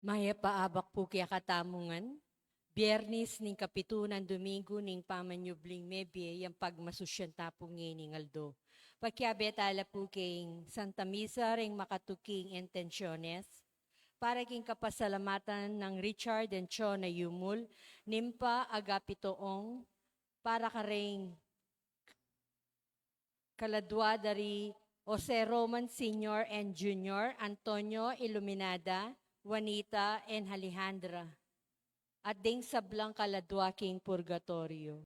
Maya paabak po kaya katamungan. Biyernes ning kapitunan Domingo ning pamanyubling mebye yang pagmasusyan tapong ning aldo. Pagkiabet ala po king Santa Misa ring makatuking intensyones. Para king kapasalamatan ng Richard and Chona Yumul, nimpa agapitoong para ka ring kaladwa dari Jose Roman Sr. and Jr., Antonio Iluminada, Juanita and Alejandra. At ding sablang kaladwa king purgatorio.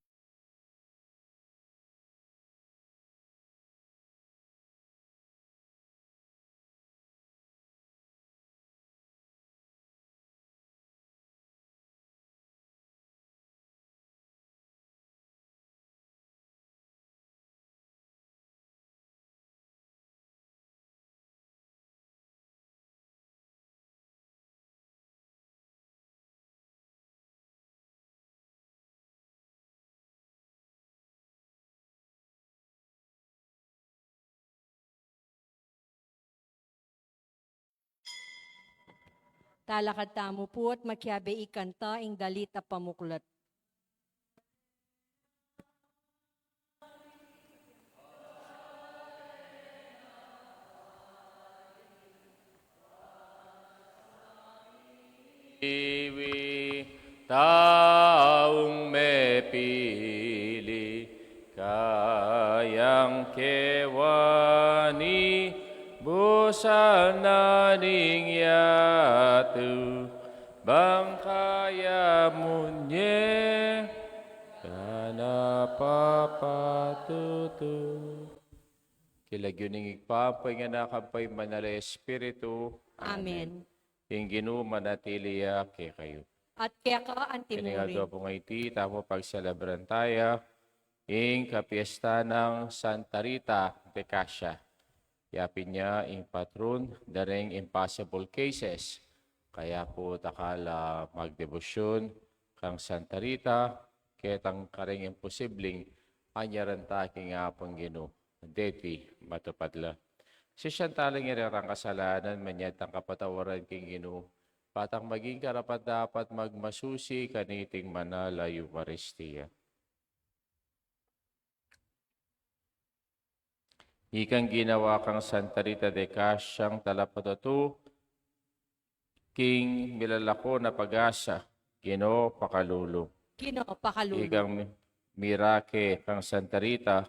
Talakad tamo po at makiabe ikanta ing dalit a pamuklat. Iwi taong may pili, kayang kewani, busan na ning yatu, bang kaya munye, kana papatutu. Kilagyuning igpapay nga nakampay manala Espiritu. Amen. Yung ginu manatiliya kay kayo. At kaya ka antimurin. Kinigaldo po ngayon tamo pagselebran tayo ing kapiesta ng Santa Rita de Cassia. Yapin niya ing patron daring impossible cases. Kaya po takala magdebosyon kang Santa Rita, ketang karing imposibleng anyaran taking apang ginu. Deti matupadla. Si Chantalang irarang kasalanan, manyat ang kapatawaran king Ginoo. Patang maging karapat dapat magmasusi kaniting manala Eucharistia. Ikang ginawa kang Santa Rita de Casyang talapatatu, king milalako na pag-asa, Ginoo pakalulo. Kino pakalulo. Ikang mirake kang Santa Rita,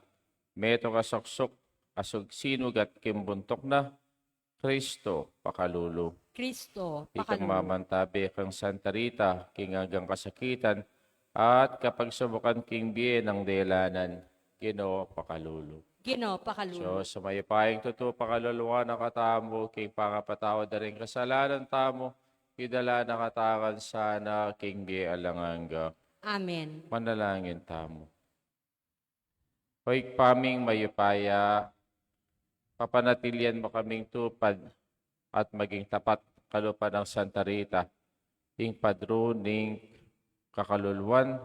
meto kasoksok, asog sinug at kimbuntok na, Kristo pakalulo. Kristo Ikang pakalulo. mamantabi kang Santa Rita, king hanggang kasakitan, at kapag subukan king biye ng delanan, Ginoo pakalulo. Kino pakalulo. So, sa may paing tuto pakaluluwa na katamo, king pangapatawad na rin kasalanan tamo, idala na katakan sana, king biye alanganga. Amen. Manalangin tamo. Hoy paming mayupaya, papanatilian mo kaming tupad at maging tapat kalupa ng Santa Rita, ing padro ning kakaluluan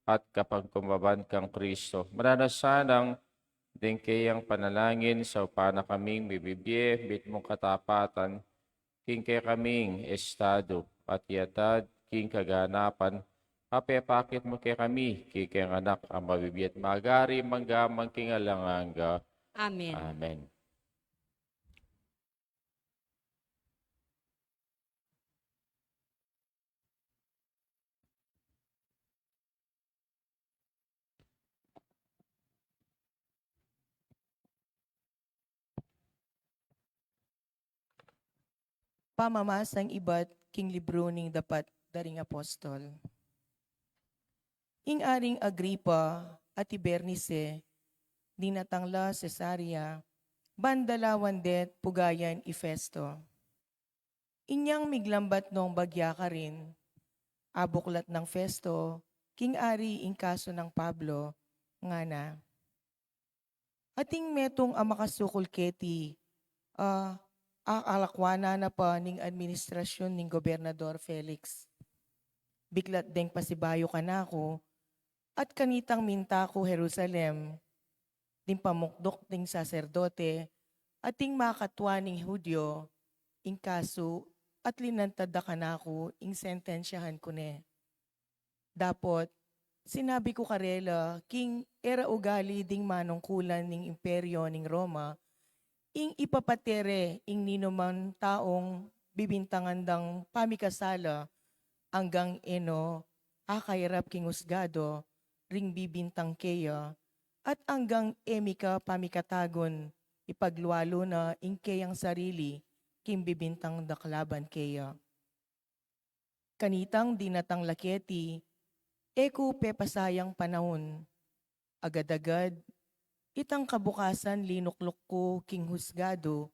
at kapag kumaban kang Kristo. Mananasanang din kayang panalangin sa upana kaming bibibye, bit mong katapatan, king kay kaming estado at yatad, king kaganapan, apepakit mo kay kami, kikeng anak ang mabibiyat magari, manggamang king alanganga. Amen. Amen. Pamamasang iba't king libro ning dapat daring apostol. Ing aring Agripa at Bernice, dinatangla Cesaria, bandalawan det pugayan Ifesto. Inyang miglambat nung bagya ka rin, abuklat ng Festo, king ari ing kaso ng Pablo, nga na. Ating metong amakasukol keti, alakwana na pa ning administrasyon ning Gobernador Felix. Biglat deng pasibayo ka na ako, at kanitang minta ko Jerusalem, din pamukdok ding saserdote, at ting makatwa ning Hudyo, ing kaso at linantad ka na ako ing sentensyahan ko ne. Dapot, sinabi ko karela, king era ugali ding manungkulan ning imperyo ning Roma, ing ipapatere ing ninuman taong bibintangan dang pamikasala hanggang eno akairap king husgado ring bibintang keya at hanggang emika pamikatagon ipagluwalo na ing keyang sarili kim bibintang daklaban keya. Kanitang dinatang laketi, eko pepasayang panahon, agad-agad itang kabukasan linuklok ko king husgado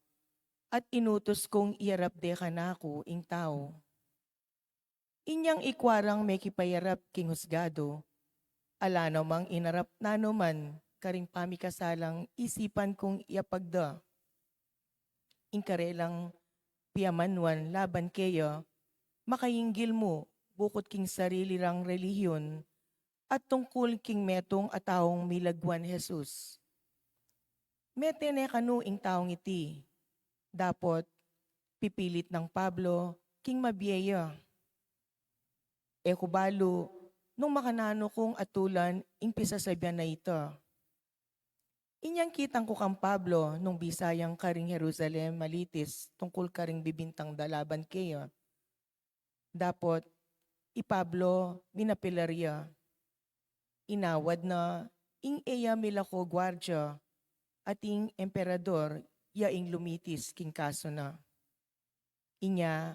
at inutos kong iarap de kanako ing tao. Inyang ikwarang may kipayarap king husgado, ala namang inarap na naman karing pamikasalang isipan kong iapagda. Ingkarelang piyamanwan laban keya, makayinggil mo bukod king sarili rang relihiyon at tungkol king metong ataong milagwan Jesus. Metene kanu ing taong iti, dapot pipilit ng Pablo king mabiyaya. Eko balo, nung makanano kong atulan ing pisasabyan na ito. Inyang kitang ko kang Pablo nung bisayang karing Jerusalem malitis tungkol karing bibintang dalaban keya. Dapot, Pablo minapilarya. Inawad na ing eya milako gwardya at ing emperador yaing lumitis king kaso na. Inya,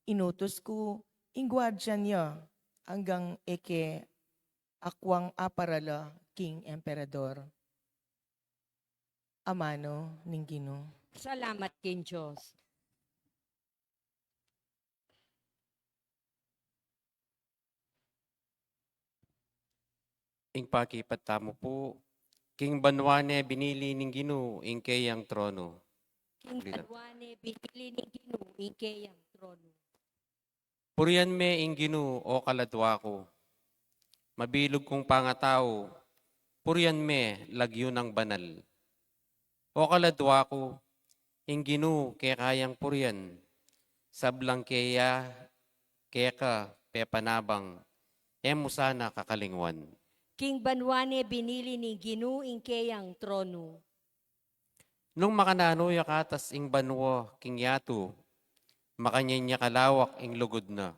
inutos ko ing gwardya niya hanggang eke akwang aparala king emperador. Amano ning Ginoo. Salamat king Diyos. Ing pakipatamo po, king banwane binili ning Ginoo ing kayang trono. King Lina. Adwane, binili ni Ginoo, ikeyang trono. Puriyan me ing Ginoo o kaladwa ko. Mabilog kong pangatao, puriyan me lagyo ng banal. O kaladwa ko, ing Ginoo kaya kayang puriyan. Sablang kaya ka pepanabang, emo sana kakalingwan. King Banwane, binili ni Ginoo, ikeyang trono. Nung makanano yakatas ing banwa king yato, makanyanya kalawak ing lugod na.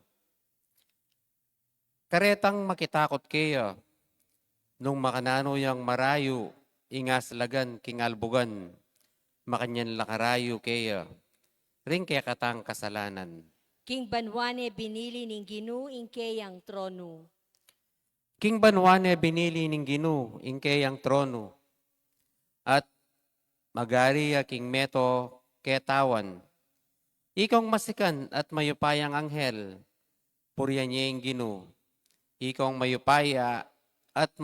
Karetang makitakot kaya, nung makanano yang marayo, ingas lagan king albugan, makanyan lakarayo kaya, ring kaya katang kasalanan. King Banwane, binili ni Ginoo, ikeyang trono. King banwane binili ning Ginoo ing kayang trono, at magari king meto ketawan. Ikong masikan at mayupayang anghel, puriyan niya ing Ginoo. Ikong mayupaya at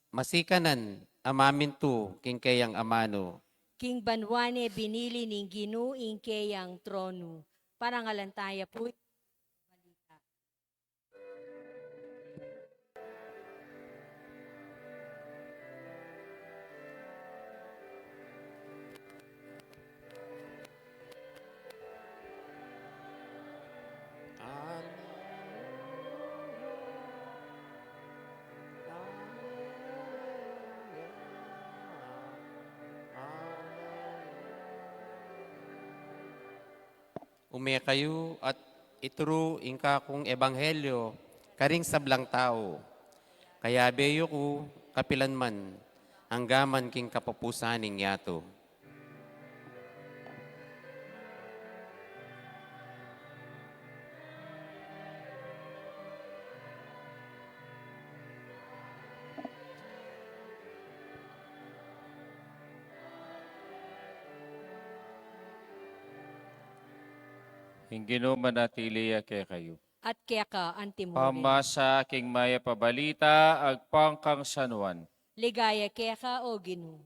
masikanan amamintu king kayang amano. King Banwane, binili ni Ginoo, ikeyang trono. Parangalantaya po. Ume kayo at ituro ingka kong ebanghelyo, karing sablang tao. Kaya beyo ko, kapilan man, hanggaman king kapapusaning yato. Hindi no manatili kay kayo. At kaya ka, antimurin. Pamasa king maya pabalita, agpangkang sanuan. Ligaya kaya ka, o Ginoo.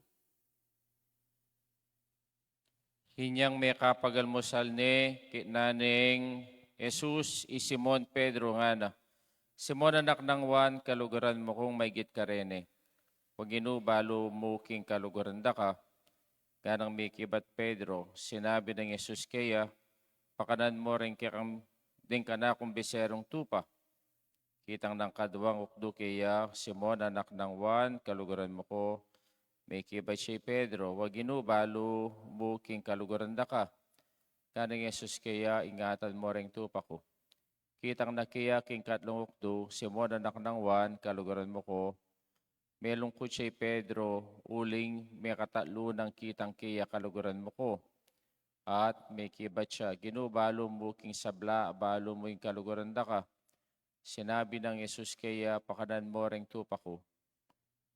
Hinyang may kapagalmusal ni kinaning Jesus i Simon Pedro nga na. Simon anak ng Juan, kalugaran mo kung may git ka rene. Pag balo mo king kalugaran da ka, ganang may kibat Pedro, sinabi ng Jesus kaya, pakanan mo rin kang din ka na kung beserong tupa. Kitang ng kaduwang ukdo kaya Simon anak ng Juan, kaluguran mo ko. May kibay siya Pedro, wag balo buking kaluguran da ka. Kanang Yesus kaya ingatan mo rin tupa ko. Kitang nakiya king katlong ukdo, Simon anak ng Juan, kaluguran mo ko. May lungkot siya Pedro, uling may katatlo ng kitang kaya kaluguran mo ko. At may kibat siya, ginubalo mo king sabla, balo mo yung kaluguran da ka. Sinabi ng Yesus kaya, pakanan mo ring tupa ko.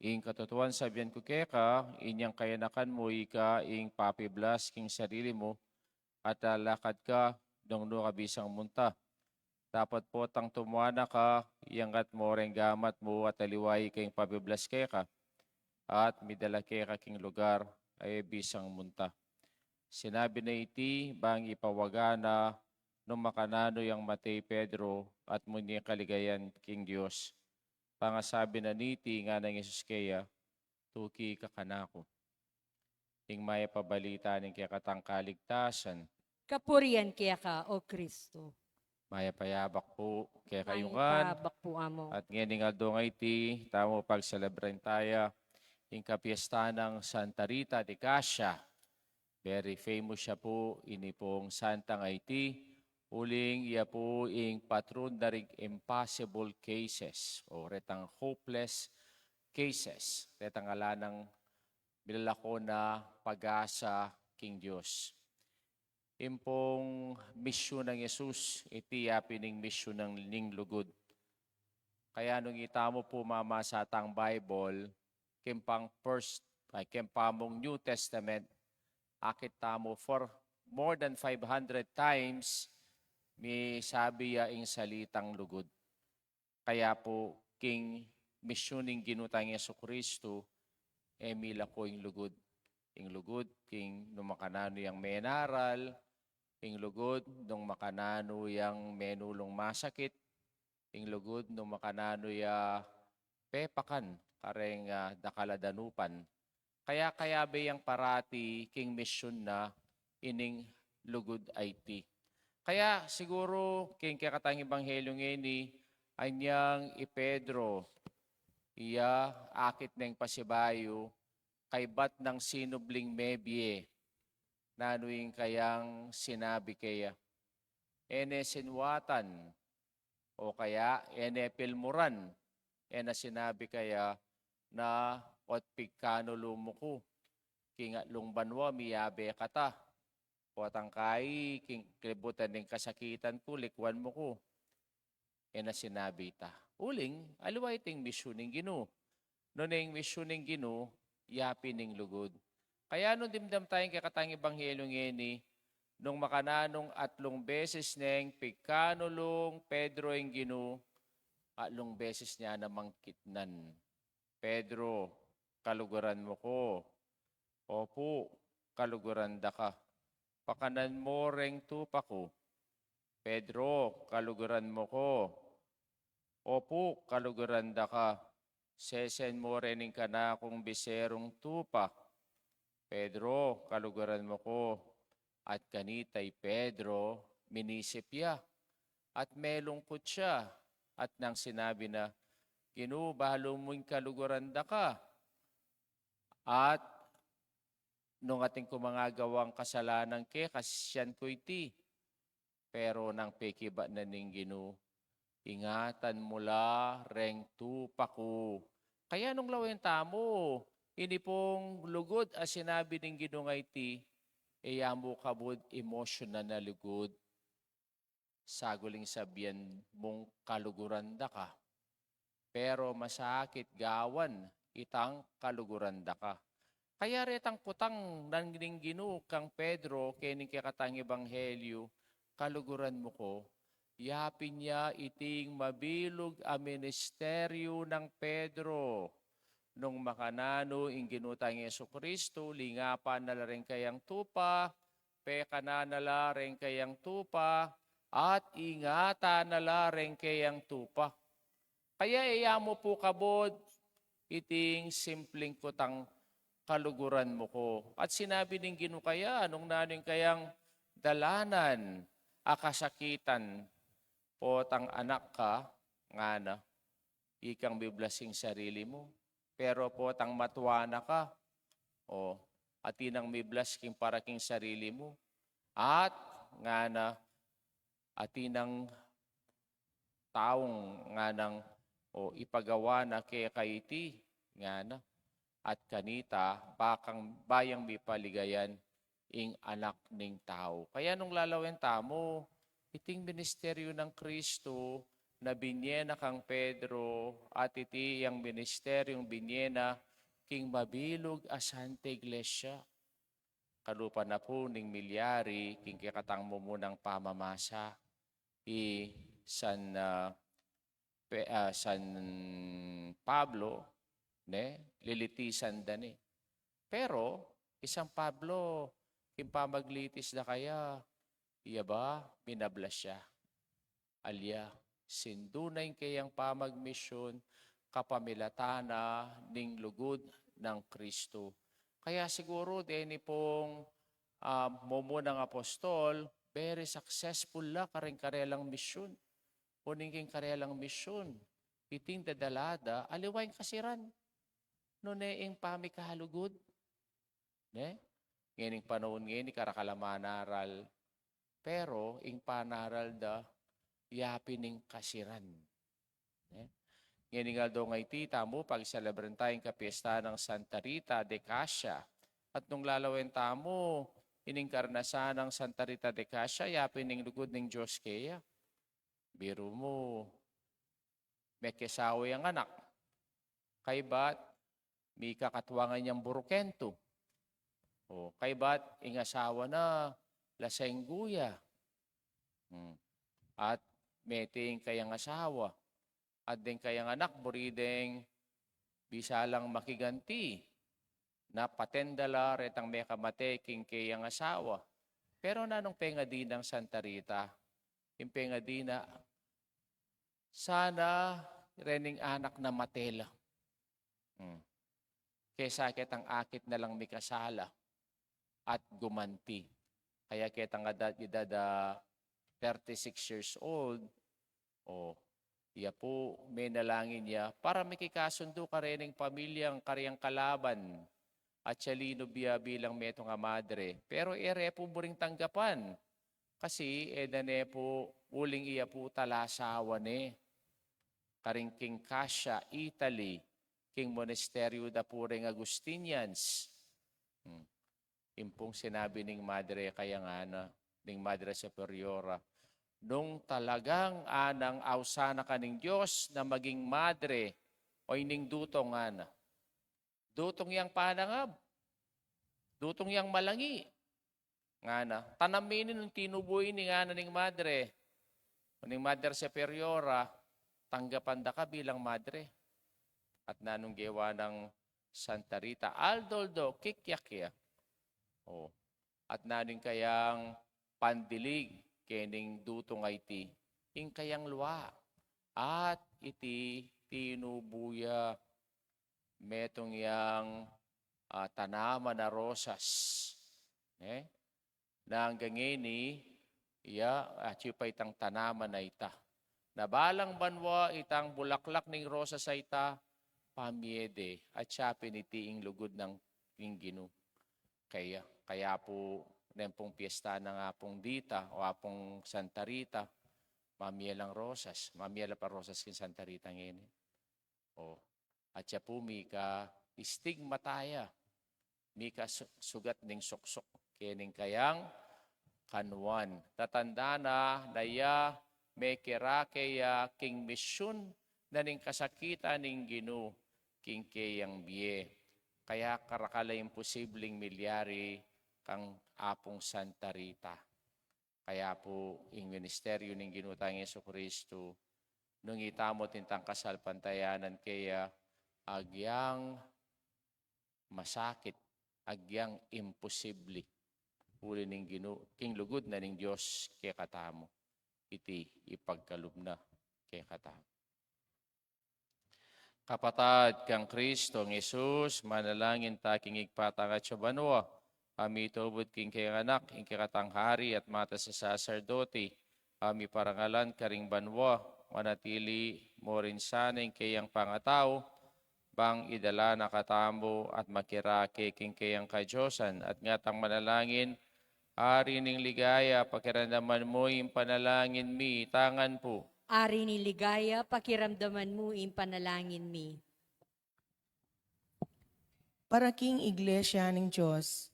Ing katotohan sabihan ko kaya ka, inyang kayanakan mo ika, ing papiblas king sarili mo, at lalakad ka, dong no kabisang munta. Dapat po tang tumuana ka, iyangat mo ring gamat mo, at aliway kayong papiblas kaya ka, at midala kaya ka king lugar, ay bisang munta. Sinabi na iti, bang ipawaga na, nung makanano yung matay Pedro at muni kaligayan king Diyos. Pangasabi na niti nga ng Yesus kaya, tuki ka kanako. Ing maya pabalita ng kaya katang kaligtasan, Kapurian kaya ka, O Kristo. maya payabak po kaya May kayungan. pabak po amo. At ngayon nga doon iti, tamo pagselebran tayo, ing kapiesta ng Santa Rita de Cassia. Very famous siya po, ini pong Santang Haiti. Uling iya po ing patron darig impossible cases o retang hopeless cases. Retang alanang bilalako na pag-asa king Diyos. Impong misyon ng Yesus, iti yapining misyon ng linglugod. Kaya nung itamo po mama sa atang Bible, kempamong New Testament, akit tamo for more than 500 times, may sabi ya ing salitang lugod. Kaya po, king misyoning ginutang Yesu Kristo, mila ko ing lugod. Ing lugod, king nung makanano yung menaral, ing lugod, nung makanano yung menulong masakit, ing lugod, nung makanano ya pepakan, kareng dakaladanupan. Kaya bayang parati, king misyon na, ining lugod IT. Kaya siguro, king kakatang ebanghelyo ngeni, anyang ipedro, iya akit ng pasibayo, kay bat ng sinubling mebye, nanuing kayang sinabi kaya, ene sinwatan, o kaya ene pilmuran, ena sinabi kaya na ot pigkano lumuko, kingatlong banwa miyabe kata, o tangkay, kilibutan ng kasakitan ko, likwan mo ko. E na sinabi ta. Uling, aliway ting misyon ng Ginoo. Noon yung misyon ng Ginoo, yapi ng lugod. Kaya nung dimdam tayong kakatang ebanghelyo ngeni, nung makananong 3 beses neng pigkanulong Pedro yung Ginoo, 3 beses niya namang kitnan. Pedro, kaluguran mo ko. Opo, kaluguran da ka. Pakanan mo ring tupa ko. Pedro, kaluguran mo ko. Opo, kaluguran da ka. Sesen mo rin ka na kung biserong tupa. Pedro, kaluguran mo ko. At kanitay Pedro, minisipya. At melungkot siya. At nang sinabi na, Ginubalo mo'y kaluguran da ka. At nung ating kumangagawang kasalanan ke, kasyan ko iti. Pero nang pekiba na ning Ginoo, ingatan mula reng tupa ko. Kaya nung lawen tamo, ini pong lugod as sinabi ning Ginoo nga iti, mo kabud emotional na lugod. Saguling sabihan mong kaluguran da ka. Pero masakit gawan itang kaluguran da ka. Kaya retang putang ng Ginoo kang Pedro, kening kakatang ebanghelyo, kaluguran mo ko, yapin niya iting mabilog a ministeryo ng Pedro. Nung makanano, ing ginutang Yesu Kristo, lingapan na rin kayang tupa, peka na rin kayang tupa, at ingatan na rin kayang tupa. Kaya iya mo po kabod, iting simpleng kutang kaluguran mo ko. At sinabi ng Ginoo kaya, nung naning kayang dalanan, akasakitan po tang anak ka, nga na, ikang biblasing sarili mo. Pero po tang matuwana ka, o atinang biblas king para king sarili mo. At nga na, atinang taong nga nang o ipagawa na kaya kaiti, nga na, at kanita, bakang bayang bipaligayan, ing anak ning tao. Kaya nung lalawin tamo, iting ministeryo ng Kristo na binyena kang Pedro at iti ang ministeryong binyena king mabilog a Santa Iglesia. Kalupa na po ning milyari king kikatang mo munang pamamasa San Pablo ne lilitisan dani. Pero isang Pablo king pamaglitis na kaya iya ba minablas siya. Alya sindunay kayang pamagmisyon kapamilatana ning lugod ng Kristo. Kaya siguro deni pong momo ng apostol, very successful la karelang misyon. Kuningking karelang misyon. Iting dadalada, aliwain kasiran. Noneing pamikahalugod. Ne? Ngayon panahon ngayon, karakalaman pero ing panaral da, yapining kasiran. Ne? Ngayon nga daw ngay tita mo, pag celebran tayong kapiesta ng Santa Rita de Cassia. At nung lalawin tamo, iningkarnasan ng Santa Rita de Cassia, yapining lugod ng Diyos kaya. Biro mo, may kesawa yung anak. Kay ba't may kakatuwangan niyang burukento? O, kay ba't ingasawa na lasengguya? At meting kayang asawa. At din kayang anak, burideng bisalang makiganti na patendala retang may kamate king kayang asawa. Pero nanong penga din ng Santa Rita, yung penga din na sana rening anak na matela. Kesa kitang akit na lang may kasala at gumanti. Kaya kitang edad 36 years old, iya po may nalangin niya para makikasundo ka rening pamilyang kariyang kalaban at siya biya bilang metong nga madre. Pero ere po buring tanggapan. Kasi edane po uling iya po talasawa ni karing king Cassia, Italy, king monasteryo da puring Agustinians. Impong sinabi ning madre kaya nga na, ning madre superiora, nung talagang anang ausana ka ning Diyos na maging madre o ining dutong ana. Dutong yang panangab. Dutong yang malangi. Nga na, tanaminin ng tinubuin ni nga na ning madre. O ning madre superiora, tanggapan da ka bilang madre. At nanong gewa ng Santa Rita, aldoldo, kikyakya. At naning kayang pandilig, kening dutong iti, ing kayang luwa. At iti tinubuya, metong yang tanaman na rosas. Na hanggang ini, chipay itang tanaman na ita. Nabalang banwa itang bulaklak ng rosas sa ita, pamiede, at siya pinitiing lugod ng Ginu. Kaya po, nempong piyesta na nga pong dita, o apong Santa Rita, mamielang rosas. Mamiela pa rosas kin Santa Rita ngayon. At siya po, mika stigmataya. Mika sugat ning suksok. Kening kayang kanuan. Tatanda na naya may kirakeya king misyon na ning kasakita ning Ginu king kayang biye. Kaya karakala imposibleng milyari kang apong Santa Rita. Kaya po ing ministeryo ning ginutang Jesucristo nung itamo tintang kasal pantayanan kaya agyang masakit, agyang imposible. Uli ning king lugod na ning Diyos kay katamo. Iti ipagkalubna kay katamo. Kapatad kang Kristo ng Jesus, manalangin taking igpatang at siya banwa. Ami tubod king kay anak, ing kikatanghari at mata sa saserdote. Ami parangalan karing banwa, manatili mo rin sanay kayang pangatao, bang idala na katambo at makirake king kayang kadyosan at ngatang manalangin, ari ning ligaya, pakiramdaman mo yung panalangin mi, tangan po. Ari ni ligaya, pakiramdaman mo in panalangin mi. Para king iglesia ng Diyos,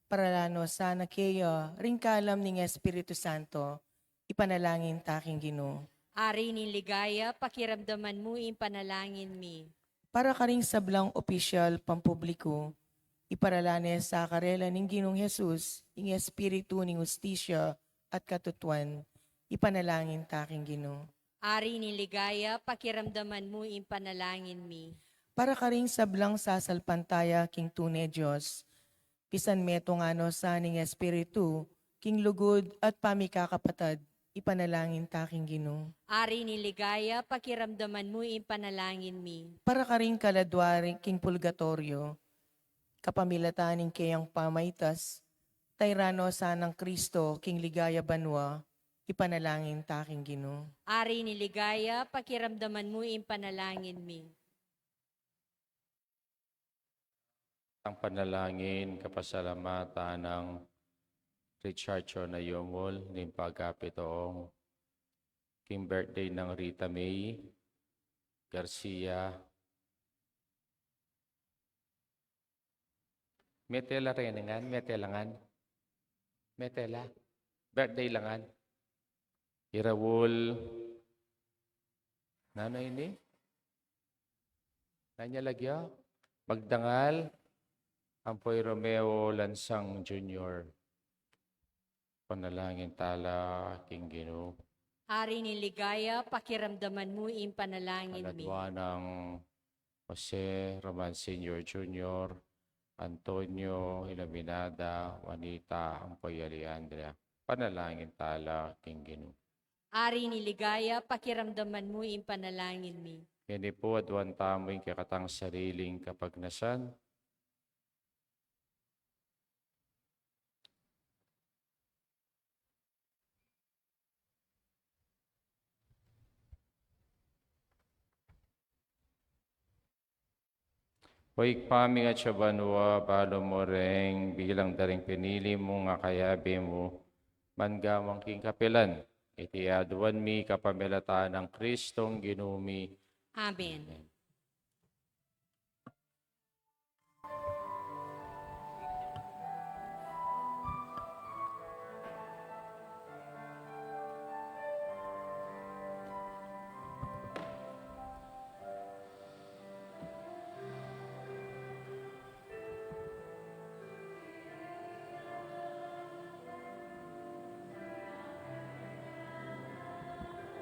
paralano sana kayo, ringkalam ng Espiritu Santo, ipanalangin taking Ginoo. Ari ni ligaya, pakiramdaman mo in panalangin mi. Para karing sablang opisyal pampubliko, iparalane sa karela ng Ginoong Hesus, ing Espiritu ng Ustisya at Katutuan, ipanalangin taking Ginoo. Ari ni ligaya, pakiramdaman mo in panalangin mi. Para karing sablang sasalpantaya king tunay Diyos, pisan meto nga no sa ning Espiritu, king lugod at pamikakapatad, ipanalangin taking Ginoo. Ari ni ligaya, pakiramdaman mo in panalangin mi. Para karing kaladwaring king purgatorio, kapamilataning kayang pamaitas, tayrano sanang Kristo king ligaya banwa, ipanalangin taking Ginoo. Ari ni ligaya, pakiramdaman mo in panalangin mi. Ang panalangin, kapasalamatan ng Richard Chona Yomol, ng pagkapit toong king birthday ng Rita May Garcia. Metela reningan, metelangan. Metela. Birthday langan. Irawol. Nano ini? Nanya lagya? Magdangal. Ampoy Romeo Lansang Jr. Panalangin tala, King Ginoo. Ari ni ligaya, pakiramdaman mo in panalangin mi. Kaladwa ng Jose Roman Sr. Jr., Antonio Ilaminada, Juanita Ampoy Alejandra. Panalangin tala, King Ginoo. Ari ni ligaya, pakiramdaman mo in panalangin mi. Kini po adwan tamo yung kakatang sariling kapagnasan. Hoy paming at siyabanwa, balo mo ring bilang daring pinili mo nga kayabi mo, mangamang king kapilan, iti aduan mi kapamilata ng Kristong Ginumi. Amen.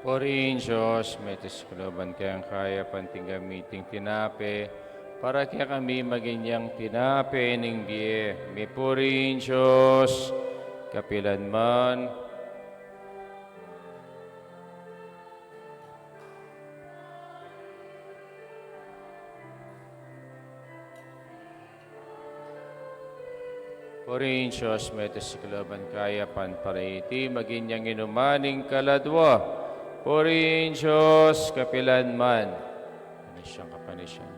Porin Diyos, may tiskulaban kayang kaya panting gamiting tinape, para kaya kami maginyang tinape ning biye. May porin Diyos, kapilan man, Porin Diyos, may tiskulaban kaya panpariti, maginyang inumaning kaladwa. Porin Diyos, kapilan man. Panisyang kapanisyang.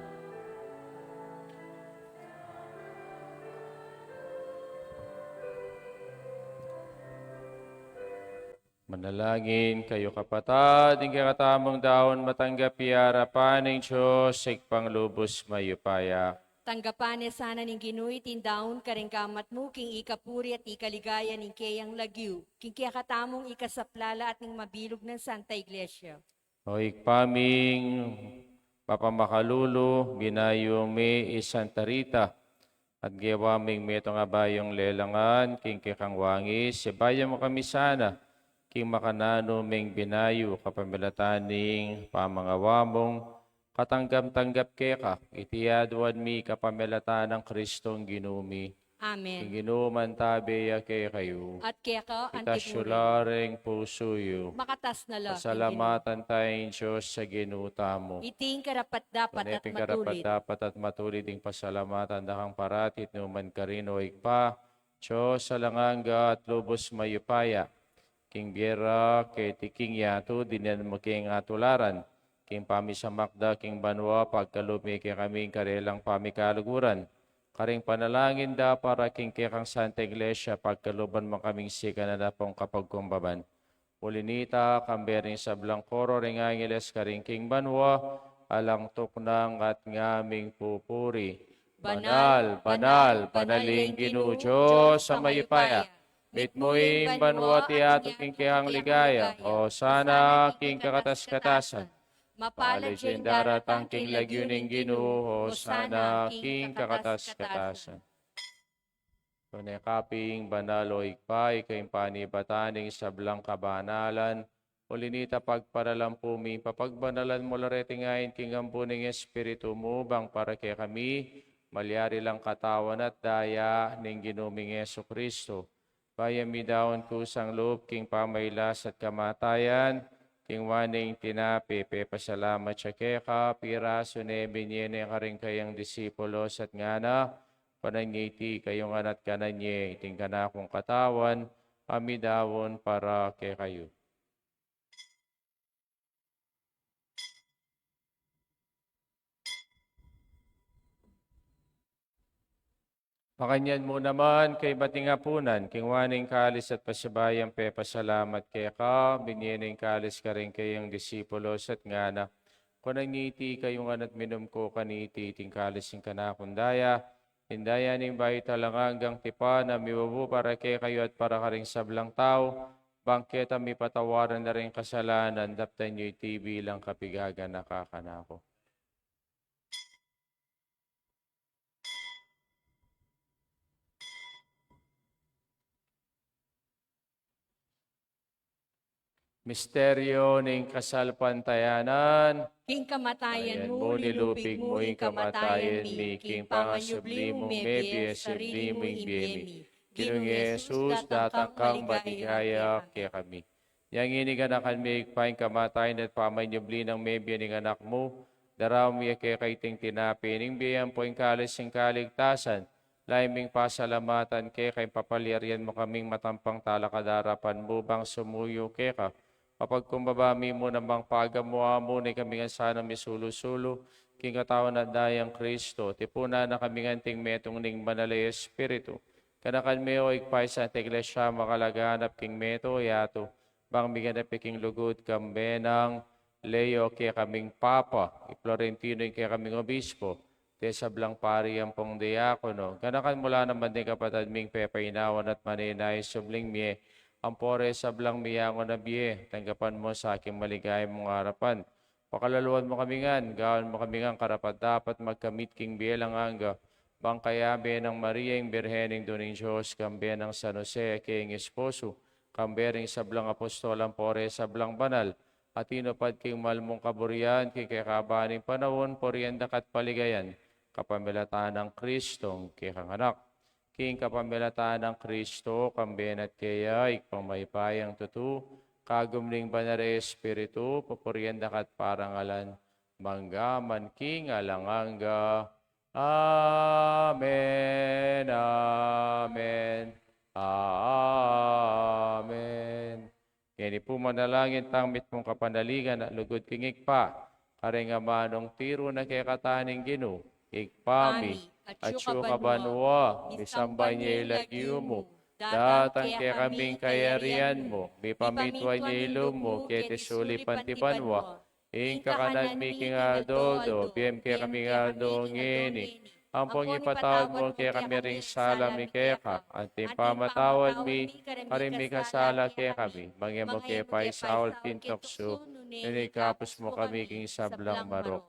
Manalangin kayo kapatid, ang kakatamong daon matanggap harapan ng Diyos, sikpang lubos mayupaya. Tanggapan niya sana ning Ginuy tindaon karing kamat mo king ikapuri at ikaligaya ning kayang lagyu. King kaya katamong ikasaplala at ning mabilog ng Santa Iglesia. Hoy paming papamakalulo, binayo mi Santa Rita, at giwaming meto nga bayong lelangan, king kikang wangis, sibaya mo kami sana, king makanano ming binayo, kapamilataning pamangawamong, katanggap-tanggap keka, itiyaduan mi kapamilatan ng Kristong Ginumi. Amen. Ginuman tabi kay kayo. At kaya ka, antiguri, Itasyularing pusuyo. makatas na la. Pasalamatan tayong Diyos sa ginuta mo. Iting karapat dapat at Paneping matulit. dapat at matulit ding pasalamatan dakang paratit numan karino ikpa. Diyos salanganga at lubos mayupaya. King Biera, kay King Yato, dinan mo king atularan. King Pami sa Makda, King Banwa, pagkalumi kay kaming karelang pamikaluguran. Karing panalangin da para king kang Santa Iglesia, pagkaluban mo kaming sika na pong kapagkumbaban. Ulinita, kambering sa Blancoro, ring Angeles, karing King Banwa, alang tuknang at ngaming pupuri. Banal, banal, banaling Ginoo Diyos sa mayupaya. Mit mo'y banwa ti ato king kihang ligaya. O sana king kakatas-katasan. Mapalad yung daratang king lagyuning Ginoo. O sana king kakatas-katasan. Kunekaping banalo ikpa, ikayong panibataning sa blang kabanalan. Ulinita pagparalampumin, papagbanalan mo lareting ngayon king ampuning espiritu mo, bang para kay kami, malyari lang katawan at daya ning ginuming Yesu Kristo. Bayami daon kusang loob, king pamaylas at kamatayan, king waning tinapi, pasalamat siya keka, piraso ne binyene karing kayang disipulos at ngana, pananyiti kayong anat kananye, iting kanakong katawan, amidawon para kay kayo. Pakanyan mo naman kay bating apunan, king waning kalis at pasibayang pasalamat kay ka, binyening kalis ka rin kayong disipulos at ngana. Kunangiti kayong anat minum ko kaniti, ting kalis yung kanakundaya, hindaya ning bayi talangang tipa na miwabu para kay kayo at para ka rin sablang tao, bangketa mi patawaran na rin kasalanan, daptan nyo'y TV lang kapigaga nakakanako. Misteryo ning kasalpantayanan, King kamatayan ayan mo, mo nilupig mo ing kamatayan mi, mi, king pangasubli mo mebye, subli mo ing biyemi. Ginong Jesus, datang kang maligaya kaya kami. Yang iniganakan mi ikpaing kamatayan at pamanyubli ng mebye ning anak mo, daraw mi kay kaiting tinapi, ning biyang po ing kalis ing kaligtasan, laiming pasalamatan kay kay papalyarian mo kaming matampang talakadarapan mo bang sumuyo kay ka. Kapag kumbabami mo namang pagamuha mo ni kami nga sana misulusulo, king katawan na dayang Kristo, tipuna na kami nganting metong ning banalay Espiritu. Kanakan me o ikpay sa iglesia makalaganap king meto yato, bang miganap king lugod kambe ng Leo kaya kaming Papa, i-Florentino kaya kaming Obispo, te sablang pari ang pong diakono. Kanakan mula naman din kapatid ming pepainawan at maninay subling miye, Ampore sa blang miyango na biye, tanggapan mo sa aking maligay mong harapan. Pakalaluan mo kami ngan, gawin mo kami ngan karapat dapat magkamit king biye lang angga. Bang kayabe ng Maria, yung Birhening Duning Diyos, kambe ng San Jose, king esposo, kambering sa blang apostol, ampore sa blang banal, at inupad king malmong kaburian, king kakabaning panahon, porienda kat paligayan, kapamilataan ng Kristong kikanganak. King kapamilataan ng Kristo, kamben at kaya, ikpamaypayang tutu, kagumling banare Espiritu, pupurienda kat parangalan, manggaman king alanganga. Amen, amen, amen. Kini po manalangin tangmit mong kapanaligan at lugod king ikpa, karenga manong tiro na kay kataning Ginoo, ikpami, at kabanwa, misambay niya ilagyo mo, datang kaya kaming kayarian mo, mipamitwa niya ilo mo, kaya tisuli pantipanwa, ing kakanan mi kingadodo, biyem kaya kami ngado ngini, ampong ipatawad mo kaya kami ring sala mi kaya ka, anting pamatawad mi, karing mi kasala kaya kami, mangyamo kaya pa'y saul pintokso, ninikapos mo kami king sablang marok.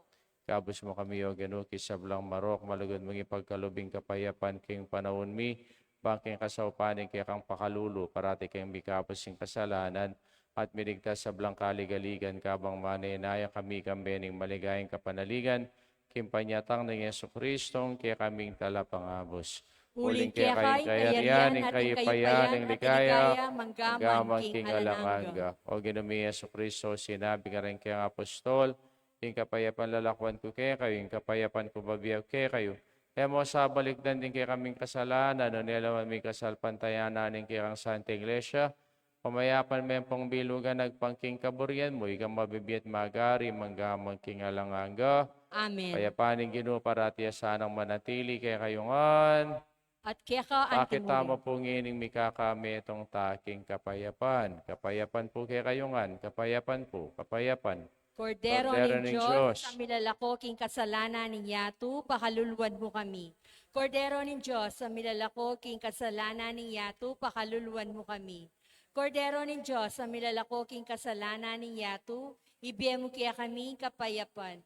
Kabus mo kami o ganuki sa blang marok, malugod mong ipagkalubing kapayapan king panahon mi, bangking kasaupaning kaya kang pakalulu, parati kayong mikapos yung kasalanan, at miligtas sa blang kaligaligan kabang maninaya kami kambening maligayang kapanaligan, kimpanyatang ng Yesu Kristong kaya kaming talapangabos. Uling kaya kayong kayarian, ng kayipayan, ng ligaya, hanggang king alanganga. O ginumi Yesu Kristo, sinabi ka rin kayang apostol, yung kapayapan lalakwan ko kaya kayo, yung kapayapan ko babiyaw kaya kayo, Emo sa balikdan din kay kaming kasalanan, no nilawan mi kasalpantayan nanin kay kang Santa Iglesia. Pamayapan may pong bilugan nagpangking kaburyan mo, ikang mabibiyat magari, manggamang king alanganga. Amen. Payapanin Ginoo parati sanang manatili kay kayungan. At kaya ka Pakita mo antimuli. po ngining mikakami itong taking kapayapan. Kapayapan po kay kayungan. Kapayapan po. Kapayapan. Kordero Kordero ng ng Diyos, Diyos. sa milalakoking kasalanan ng yatu, pakaluluwan mo kami. Kordero ng Diyos, sa milalakoking kasalanan ng yatu, pakaluluwan mo kami. Kordero ng Diyos, sa milalakoking kasalanan ng yatu, ibigay mo kaya kami kapayapan.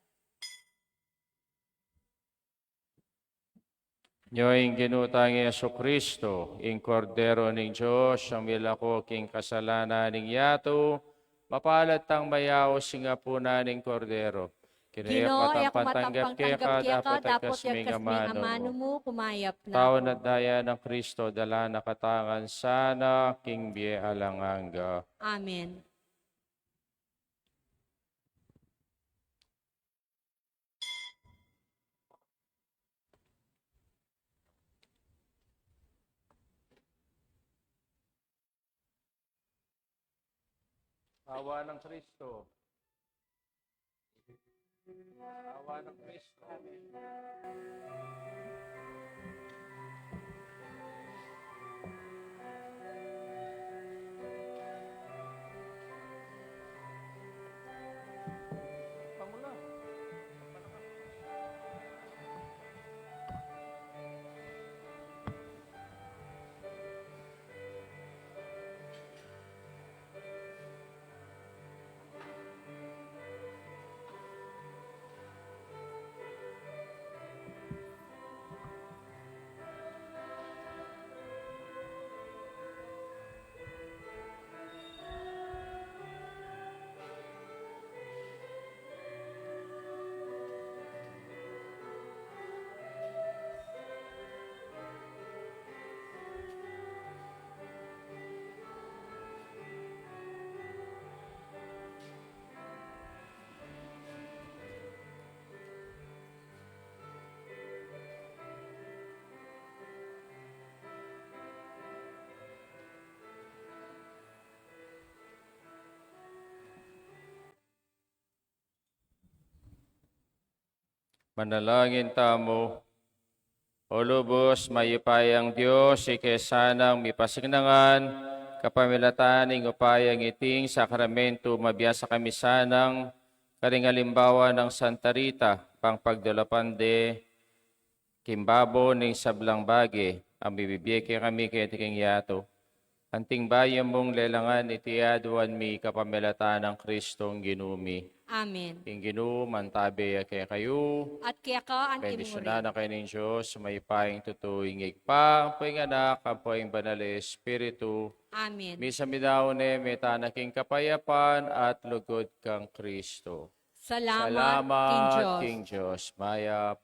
Nyo'y ginutang Yeso Kristo, ing kordero ng Diyos, ang milakoking kasalanan ng yato, mapalat tang mayaw singa po naning kordero. Kinaya Ginoo, ay ako patanggap matampang kaya tanggap ka, kaya ka, dapat dapat kasming yung kasming amano amano mo. mo, kumayap na Tao ako. na daya ng Kristo, dala nakatangan sana, king biye alanganga. Amen. Awa ng Kristo. Awa ng Kristo. Pamula. Manalangin tamo. O lubos, mayupayang Diyos, ikesanang mipasignangan, kapamilataning upayang iting sakramento, mabiyasa kami sanang karingalimbawa ng Santa Rita, pang pagdulapande, kimbabo ng sablang bagi, ang bibibiyeke kami kay tiking yato. Anting bayan mong lelangan itiaduan mi kapamilata ng Kristong ginumi. Amen. Ing Ginoo, mantabi kay kayo. At kaya ka Bendisyonan antimuli. na kayo ng Diyos, may paing tutuing igpang, paing anak, kapoing banal Espiritu. Amen. Misa midaone, may tanaking kapayapan at lugod kang Kristo. Salamat, King Salamat, Diyos. King Diyos. Maya,